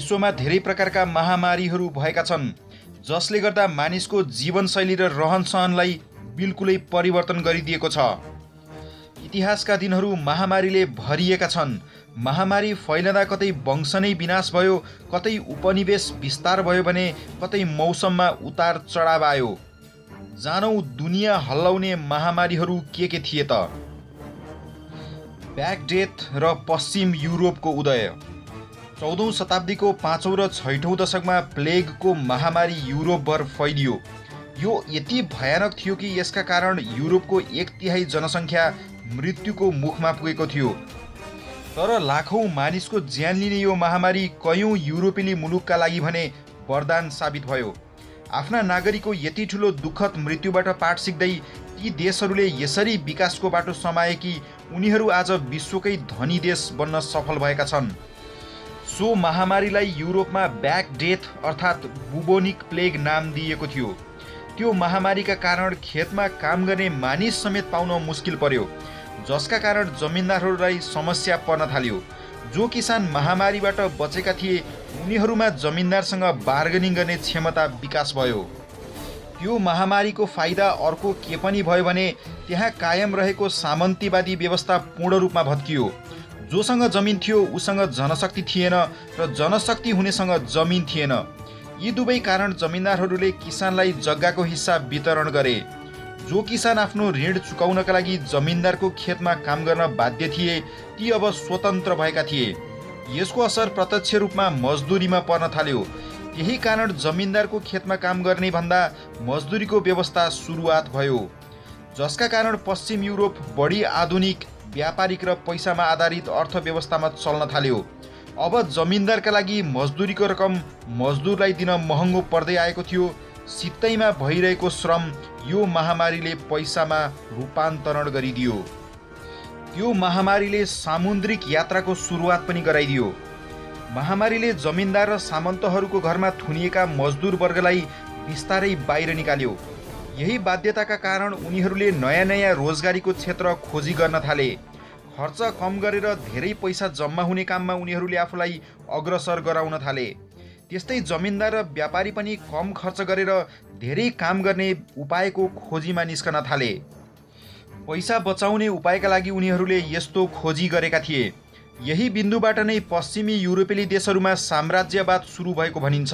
विश्वमा धेरै प्रकारका महामारीहरू भएका छन् जसले गर्दा मानिसको जीवनशैली र रहनसहनलाई बिल्कुलै परिवर्तन गरिदिएको छ। इतिहासका दिनहरू महामारीले भरिएका छन्। महामारी फैलँदा कतै वंश नै विनाश भयो, कतै उपनिवेश विस्तार भयो भने कतै मौसममा उतार चढाव आयो। जानौँ दुनियाँ हल्लाउने महामारीहरू के थिए त? ब्ल्याक डेथ र पश्चिम युरोपको उदय। 14औं शताब्दीको 5औं र 6औं दशकमा प्लेगको महामारी युरोपभर फैलियो। यो यति भयानक थियो कि यसका कारण युरोपको 1/3 जनसङ्ख्या मृत्युको मुखमा पुगेको थियो। तर लाखौं मानिसको ज्यान लिने यो महामारी कयौं युरोपेली मुलुकका लागि भने वरदान साबित भयो। आफ्ना नागरिकको यति ठुलो दुःखद मृत्युबाट पाठ सिक्दै ती देशहरूले यसरी विकासको बाटो समाए कि उनीहरू आज विश्वकै धनी देश बन्न सफल भएका छन्। सो महामारीलाई युरोपमा ब्ल्याक डेथ अर्थात् बुबोनिक प्लेग नाम दिएको थियो। त्यो महामारीका कारण खेतमा काम गर्ने मानिस समेत पाउन मुस्किल पर्यो, जसका कारण जमिनदारहरूलाई समस्या पर्न थाल्यो। जो किसान महामारीबाट बचेका थिए उनीहरूमा जमिनदारसँग बार्गेनिङ गर्ने क्षमता विकास भयो। त्यो महामारीको फाइदा अर्को के पनि भयो भने त्यहाँ कायम रहेको सामन्तीवादी व्यवस्था पूर्ण रूपमा भत्कियो। जोसँग जमिन थियो उसँग जनशक्ति थिएन र जनशक्ति हुनेसँग जमिन थिएन। यी दुवै कारण जमिनदारहरूले किसानलाई जग्गाको हिस्सा वितरण गरे। जो किसान आफ्नो ऋण चुकाउनका लागि जमिनदारको खेतमा काम गर्न बाध्य थिए ती अब स्वतन्त्र भएका थिए। यसको असर प्रत्यक्ष रूपमा मजदुरीमा पर्न थाल्यो। यही कारण जमिनदारको खेतमा काम गर्ने भन्दा मजदुरीको व्यवस्था सुरुवात भयो, जसका कारण पश्चिम युरोप बढी आधुनिक व्यापारिक र पैसामा आधारित अर्थव्यवस्थामा चल्न थाल्यो। अब जमिनदारका लागि मजदुरीको रकम मजदुरलाई दिन महँगो पर्दै आएको थियो। सित्तैमा भइरहेको श्रम यो महामारीले पैसामा रूपान्तरण गरिदियो। त्यो महामारीले सामुद्रिक यात्राको सुरुवात पनि गराइदियो। महामारीले जमिनदार र सामन्तहरूको घरमा थुनिएका मजदुर वर्गलाई बिस्तारै बाहिर निकाल्यो। यही बाध्यताका कारण उनीहरूले नयाँ नयाँ रोजगारीको क्षेत्र खोजी गर्न थाले। खर्च कम गरेर धेरै पैसा जम्मा हुने काममा उनीहरूले आफूलाई अग्रसर गराउन थाले। त्यस्तै जमिनदार र व्यापारी पनि कम खर्च गरेर धेरै काम गर्ने उपायको खोजीमा निस्कन थाले। पैसा बचाउने उपायका लागि उनीहरूले यस्तो खोजी गरेका थिए। यही बिन्दुबाट नै पश्चिमी युरोपेली देशहरूमा साम्राज्यवाद सुरु भएको भनिन्छ।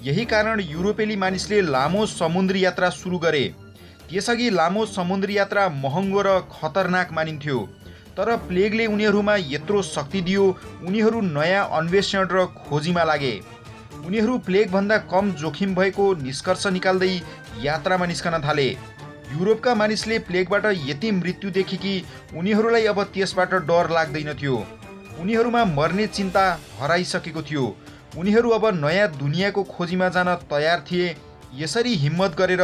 यही कारण युरोपेली मानिसले लामो समुद्री यात्रा सुरु गरे। त्यसअघि लामो समुद्री यात्रा महँगो र खतरनाक मानिन्थ्यो, तर प्लेगले उनीहरूमा यत्रो शक्ति दियो उनीहरू नयाँ अन्वेषण र खोजीमा लागे। उनीहरू प्लेगभन्दा कम जोखिम भएको निष्कर्ष निकाल्दै यात्रामा निस्कन थाले। युरोपका मानिसले प्लेगबाट यति मृत्यु देखे कि उनीहरूलाई अब त्यसबाट डर लाग्दैन थियो। उनीहरूमा मर्ने चिन्ता हराइसकेको थियो। उनीहरू अब नयाँ दुनियाँको खोजीमा जान तयार थिए। यसरी हिम्मत गरेर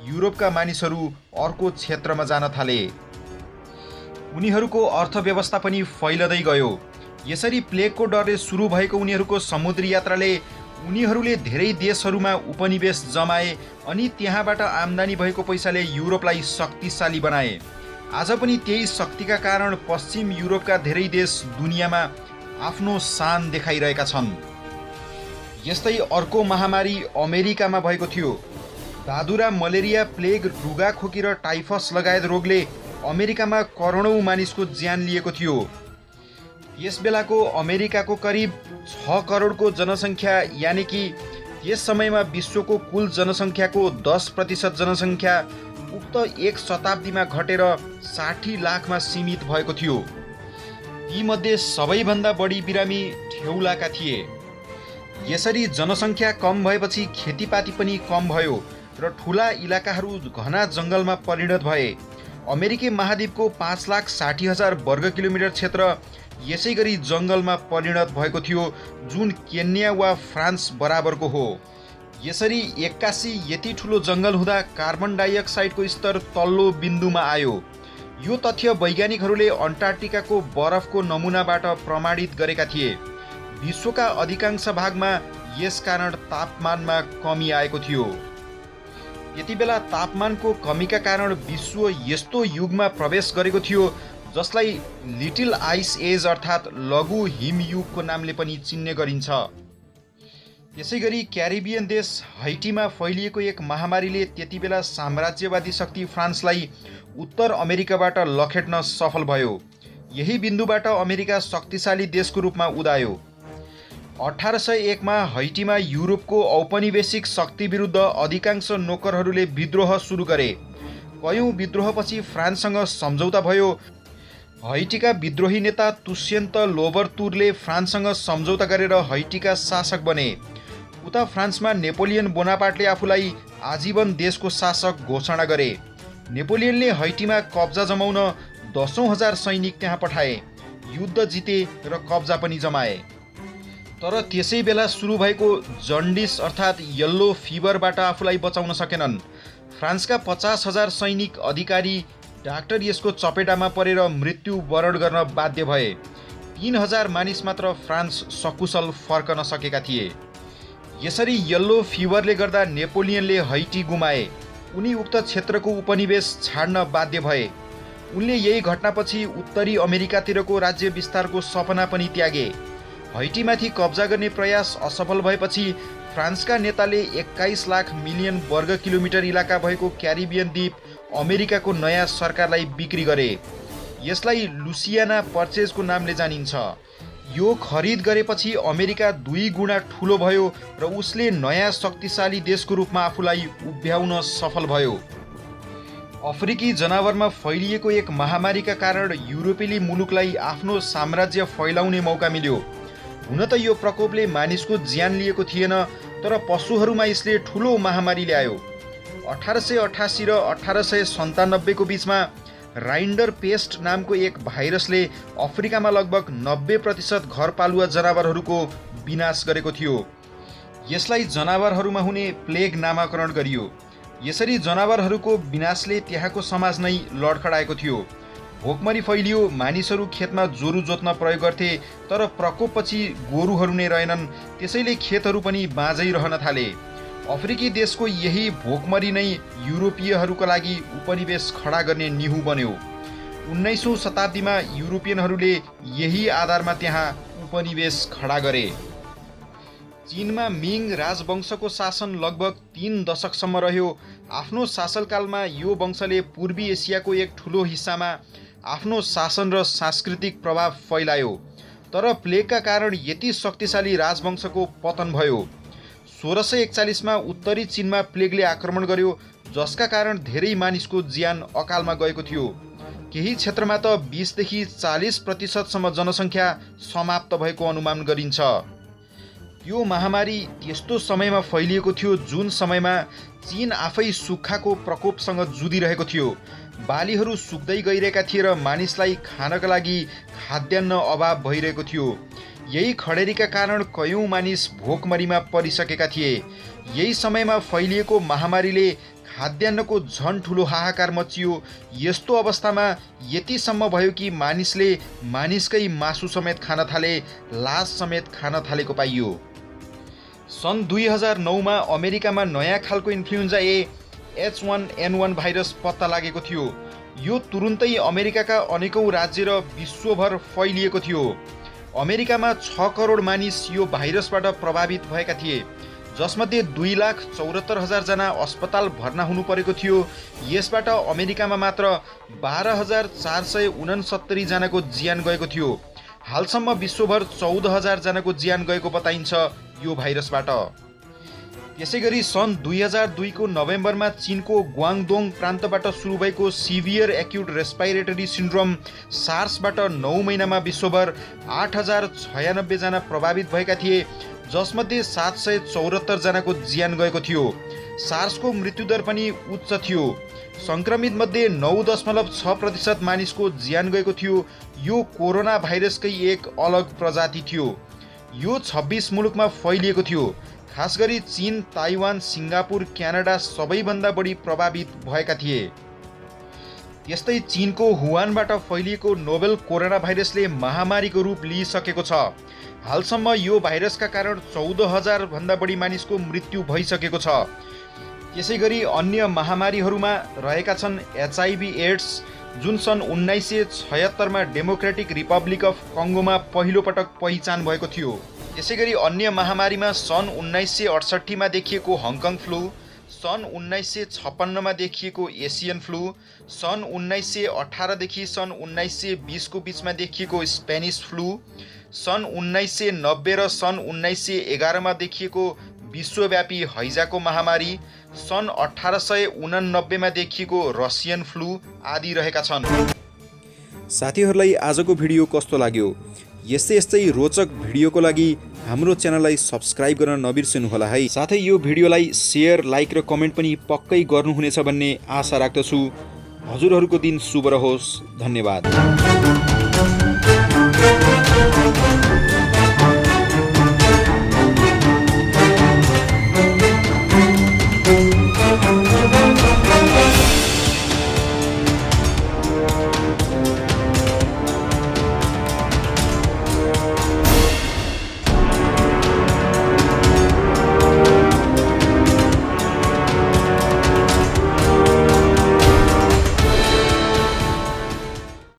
युरोपका मानिसहरू अर्को क्षेत्रमा जान थाले। उनीहरूको अर्थव्यवस्था पनि फैलदै गयो। यसरी प्लेगको डरले सुरु भएको उनीहरूको समुद्री यात्राले उनीहरूले धेरै देशहरूमा उपनिवेश जमाए अनि त्यहाँबाट आम्दानी भएको पैसाले युरोपलाई शक्तिशाली बनाए। आज पनि त्यही शक्तिका कारण पश्चिम युरोपका धेरै देश दुनियाँमा आफ्नो शान देखाइरहेका छन्। यस्तै अर्को महामारी अमेरिकामा भएको थियो। दादुरा, मलेरिया, प्लेग, रुगा खोकी र टाइफस लगायत रोगले अमेरिकामा करोडौं मानिसको ज्यान लिएको थियो। यस बेलाको अमेरिकाको करिब 6 करोडको जनसङ्ख्या, यानि कि यस समयमा विश्वको कुल जनसङ्ख्याको 10% जनसङ्ख्या उक्त एक शताब्दीमा घटेर 60 लाखमा सीमित भएको थियो। तीमध्ये सबैभन्दा बढी बिरामी ठेउलाका थिए। यसरी जनसङ्ख्या कम भएपछि खेतीपाती पनि कम भयो र ठुला इलाकाहरू घना जङ्गलमा परिणत भए। अमेरिकी महाद्वीपको 5,60,000 वर्ग किलोमिटर क्षेत्र यसै गरी जङ्गलमा परिणत भएको थियो, जुन केन्या वा फ्रान्स बराबरको हो। यसरी 81 यति ठुलो जङ्गल हुँदा कार्बन डाइअक्साइडको स्तर तल्लो बिन्दुमा आयो। यो तथ्य वैज्ञानिकहरूले अन्टार्कटिकाको बरफको नमुनाबाट प्रमाणित गरेका थिए। विश्वका अधिकांश भागमा यस कारण तापमानमा कमी आएको थियो। यति बेला तापमानको कमीका कारण विश्व यस्तो युगमा प्रवेश गरेको थियो जसलाई लिटिल आइस एज अर्थात् लघु हिमयुगको नामले पनि चिन्ने गरिन्छ। त्यसैगरी क्यारिबियन देश हैटीमा फैलिएको एक महामारीले त्यतिबेला साम्राज्यवादी शक्ति फ्रान्सलाई उत्तर अमेरिकाबाट लखेट्न सफल भयो। यही बिन्दुबाट अमेरिका शक्तिशाली देशको रूपमा उदायो। 1801 मा हैटीमा युरोपको औपनिवेशिक शक्ति विरुद्ध अधिकांश नोकरहरूले विद्रोह सुरु गरे। कयौं विद्रोहपछि फ्रान्ससँग सम्झौता भयो। हैटीका विद्रोही नेता तुस्यन्त लोबरतुरले फ्रान्ससँग सम्झौता गरेर हैटीका शासक बने। उता फ्रान्समा नेपोलियन बोनापार्टले आफूलाई आजीवन देशको शासक घोषणा गरे। नेपोलियनले हैटीमा कब्जा जमाउन 10,000 सैनिक त्यहाँ पठाए, युद्ध जिते र कब्जा पनि जमाए। तर त्यसै बेला सुरु भएको जन्डिस अर्थात् येल्लो फिभरबाट आफूलाई बचाउन सकेनन्। फ्रान्सका 50,000 सैनिक अधिकारी डाक्टर यसको चपेटामा परेर मृत्यु वरण गर्न बाध्य भए। 3,000 मानिस मात्र फ्रान्स सकुशल फर्कन सकेका थिए। यसरी येल्लो फिभरले गर्दा नेपोलियनले हैटी गुमाए। उनी उक्त क्षेत्रको उपनिवेश छाड्न बाध्य भए। उनले यही घटनापछि उत्तरी अमेरिकातिरको राज्य विस्तारको सपना पनि त्यागे। हैटीमाथि कब्जा गर्ने प्रयास असफल भएपछि फ्रान्सका नेताले 21 लाख मिलियन वर्ग किलोमिटर इलाका भएको क्यारिबियन द्वीप अमेरिकाको नयाँ सरकारलाई बिक्री गरे। यसलाई लुसियाना पर्चेजको नामले जानिन्छ। यो खरिद गरेपछि अमेरिका 2 गुणा ठुलो भयो र उसले नयाँ शक्तिशाली देशको रूपमा आफूलाई उभ्याउन सफल भयो। अफ्रिकी जनावरमा फैलिएको एक महामारीका कारण युरोपेली मुलुकलाई आफ्नो साम्राज्य फैलाउने मौका मिल्यो। हुन त यो प्रकोपले मानिसको ज्यान लिएको थिएन, तर पशुहरूमा यसले ठुलो महामारी ल्यायो। 1888 र 1897 को बीचमा राइन्डर पेस्ट नामको एक भाइरसले अफ्रिकामा लगभग 90% घरपालुवा जनावरहरूको विनाश गरेको थियो। यसलाई जनावरहरूमा हुने प्लेग नामाकरण गरियो। यसरी जनावरहरूको विनाशले त्यहाँको समाज नै लडखडाएको थियो। भोकमरी फैलियो। मानिसहरू खेतमा जोरु जोत्न प्रयोग गर्थे, तर प्रकोपपछि गोरुहरू नै रहेनन्, त्यसैले खेतहरू पनि बाँझै रहन थाले। अफ्रिकी देशको यही भोकमरी नै युरोपियहरूको लागि उपनिवेश खडा गर्ने निहु बन्यो। 19औं शताब्दीमा युरोपियनहरूले यही आधारमा त्यहाँ उपनिवेश खडा गरे। चीनमा मिङ राजवंशको शासन लगभग 3 दशकसम्म रह्यो। आफ्नो शासनकालमा यो वंशले पूर्वी एसियाको एक ठुलो हिस्सामा आफ्नो शासन र सांस्कृतिक प्रभाव फैलायो। तर प्लेगका कारण यति शक्तिशाली राजवंशको पतन भयो। 1641 मा उत्तरी चीनमा प्लेगले आक्रमण गर्यो, जसका कारण धेरै मानिसको ज्यान अकालमा गएको थियो। केही क्षेत्रमा त 20 देखि 40% सम्म जनसङ्ख्या समाप्त भएको अनुमान गरिन्छ। यो महामारी त्यस्तो समयमा फैलिएको थियो जुन समयमा चीन आफै सुक्खाको प्रकोपसँग जुधिरहेको थियो। बालीहरू सुक्दै गइरहेका थिए र मानिसलाई खानका लागि खाद्यान्न अभाव भइरहेको थियो। यही खडेरीका कारण कयौं मानिस भोकमरीमा परिसकेका थिए। यही समयमा फैलिएको महामारीले खाद्यान्नको झन ठुलो हाहाकार मचियो। यस्तो अवस्थामा यतिसम्म भयो कि मानिसले मानिसकै मासु समेत खान थाले, लास समेत खान थालेको पाइयो। सन् 2009 मा अमेरिकामा नयाँ खालको इन्फ्लुएन्जा ए H1N1 भाइरस पत्ता लागेको थियो। यो तुरुन्तै अमेरिकाका अनेकौं राज्य र विश्वभर फैलिएको थियो। अमेरिकामा 6 करोड मानिस यो भाइरसबाट प्रभावित भएका थिए, जसमध्ये 2,74,000 जना अस्पताल भर्ना हुनु परेको थियो। यसबाट अमेरिकामा मात्र 12,469 जनाको ज्यान गएको थियो। हालसम्म विश्वभर 14,000 जनाको ज्यान गएको बताइन्छ यो भाइरसबाट। त्यसैगरी सन् 2002 को नोभेम्बरमा चीनको ग्वाङडोङ प्रान्तबाट सुरु भएको सिभियर एक्युट रेस्पिरेटरी सिन्ड्रोम सार्सबाट 9 महिनामा विश्वभर 8,096 जना प्रभावित भएका थिए, जसमध्ये 774 जनाको ज्यान गएको थियो। सार्सको मृत्युदर पनि उच्च थियो। संक्रमित मध्ये 9.6% मानिसको ज्यान गएको थियो। यो कोरोना भाइरसकै एक अलग प्रजाति थियो। यो 26 मुलुकमा फैलिएको थियो। खास गरी चीन, ताइवान, सिङ्गापुर, क्यानाडा सबैभन्दा बढी प्रभावित भएका थिए। यस्तै चीनको हुवानबाट फैलिएको नोभेल कोरोना भाइरसले महामारीको रूप लिइसकेको छ। हालसम्म यो भाइरसका कारण 14,000 भन्दा बढी मानिसको मृत्यु भइसकेको छ। त्यसैगरी अन्य महामारीहरूमा रहेका छन् HIV एड्स, जुन सन् 1976 मा डेमोक्रेटिक रिपब्लिक अफ कङ्गोमा पहिलो पटक पहिचान भएको थियो। त्यसैगरी अन्य महामारीमा सन् 1968 मा देखिएको हङकङ फ्लू, सन् 1956 मा देखिएको एसियन फ्लू, सन् 1918 देखि सन् 1920 को बीचमा देखिएको स्पेनिस फ्लू, सन् 1990 र सन् 1911 मा देखिएको विश्वव्यापी हैजाको महामारी, सन् 1889 मा देखिएको रसियन फ्लू आदि रहेका छन्। साथीहरूलाई आजको भिडियो कस्तो लाग्यो? यस्तै रोचक भिडियोको लागि हाम्रो च्यानललाई सब्स्क्राइब गर्न नबिर्सनुहोला है। साथै यो भिडियोलाई शेयर, लाइक र कमेन्ट पनि पक्कै गर्नुहुनेछ भन्ने आशा राख्दछु। हजुरहरूको दिन शुभ रहोस्। धन्यवाद।